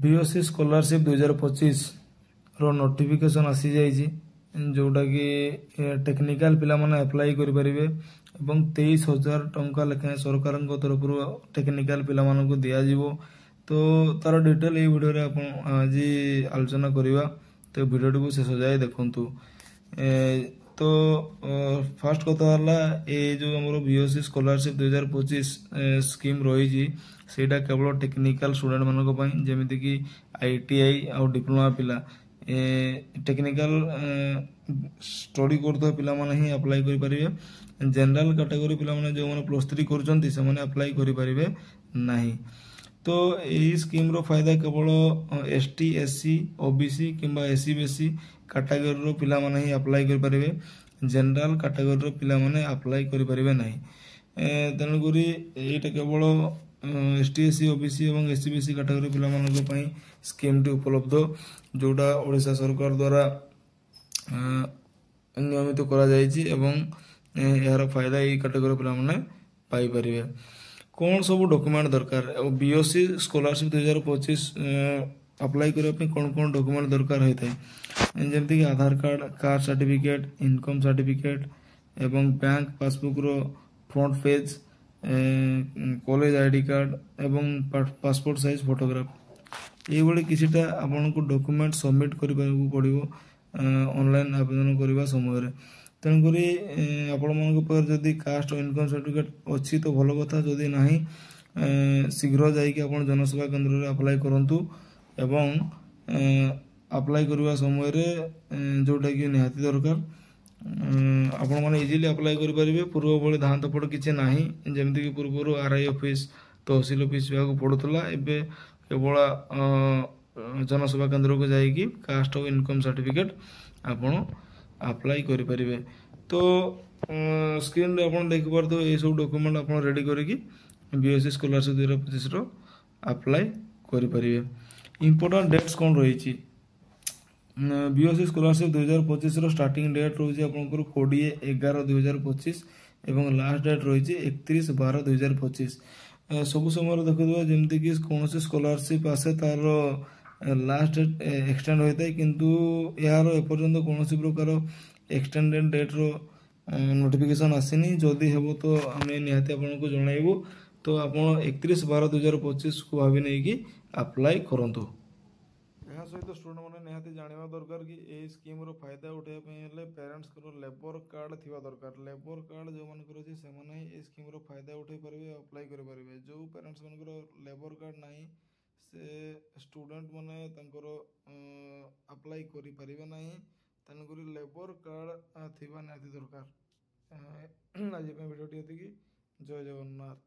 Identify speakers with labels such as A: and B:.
A: BOC scholarship 2025 रो notification आसी जाइए जोटा कि टेक्निकल पिला माने अप्लाई करि परिबे एवं 23,000 टंका लेखाएं सरकार तरफ टेक्निकल पिला मानकु दिया जिवो। तो तार डिटेल ये वीडियो रे आपण आज आलोचना करिवा। तो वीडियो को शेष जाए देखंतु। तो फास्ट कथा हला ए जो हमरो बीओसी स्कॉलरशिप 2025 स्कीम रही सेटा केवल टेक्निकल स्टूडेंट मानक पई जेमिति कि आईटीआई आ डिप्लोमा पिला टेक्निकल स्टडी करथो पिला माने ही अप्लाई करि परिबे। जनरल कैटेगरी पिला माने जो माने +3 करचंती से माने अप्लाई करि परिबे नाही। तो यही स्कीम रो फायदा केवल एसटी एससी ओबीसी किंबा एससी बीसी कैटेगरी रो पिला माने ही अप्लाई करि परिबे। जनरल कैटेगरी रो पिला माने अप्लाई करि परिबे नाही। तेणु करी एटा केवल एसटी एससी ओबीसी एवं एससी बीसी कैटेगरी पिला मानक पई स्कीम टी उपलब्ध जोटा ओडिशा सरकार द्वारा नियमित करा जायछि एवं यार फायदा ये कैटेगरी पिला माने पाई परिबे। कौन सब डॉक्यूमेंट दरकार बीओसी स्कॉलरशिप 2025 अप्लाई करने पे कौन कौन डॉक्यूमेंट दरकार होता है जमती कि Aadhaar card caste certificate income certificate एवं बैंक पासबुक रो front page college ID card एवं पासपोर्ट साइज फोटोग्राफ ये भली किसीटा आपन को डॉक्यूमेंट सबमिट करिबा पड़िबो ऑनलाइन आवेदन करबा समय। तेणुकरी आपण मन जदि कास्ट और इनकम सर्टिफिकेट अच्छी तो भल कथा जदि नाही शीघ्र जाइए आपण जनसेवा केंद्र रे अप्लाई करंतु एवं अप्लाई करबा समय रे जोटा कि निहाती दरकार आपण माने इजीली अप्लाई करि परिबे। पूर्व बळे धांत पड़ किछि नाही जेमति कि पूर्व आरआई ऑफिस तहसील ऑफिस को पड़ुतला एबे केवल जनसेवा केंद्र को जाइए कास्ट और इनकम सर्टिफिकेट आपण अप्लाई करि परिबे। तो स्क्रीन रे आपण देख पारतो ए सब डॉक्यूमेंट आपण रेडी करिकि बीएससी स्कॉलरशिप 2025 रो अप्लाई करि परिबे। इंपोर्टेंट डेट्स कोन रही छी बीएससी स्कॉलरशिप 2025 रो स्टार्टिंग डेट रही छी आपनकर 20/11/2025 एवं लास्ट डेट रही छी 31/12/2025। सब समय देखुवा जेमति कि कोनोसी स्कॉलरशिप आसे तार लास्ट डेट एक्सटेंड होता है किंतु यार एपर्यंत कौन प्रकार एक्सटेंडेड डेट रो नोटिफिकेशन आसीनी। जदि हेबो तो आमे निहाती आपन को जणाइबो। तो आपण 31/12/2025 को भाबी नै कि अप्लाई करंतु। यहाँ सहित स्टूडेंट माने निहाती जानिबा दरकार कि ए स्कीम रो फायदा उठाय पे हेले पेरेंट्स को लेबर कार्ड थिबा दरकार। लेबर कार्ड जो मन करो से माने ए स्कीम रो फायदा उठाई परिबे अप्लाई कर परिबे। जो पेरेंट्स मन को लेबर कार्ड नाही से स्टूडेंट माने तंकर अप्लाई करि परिबे नाही। तनकरी लेबर कार्ड थिबा नाती दरकार। आज पे वीडियो टी जय जगन्नाथ।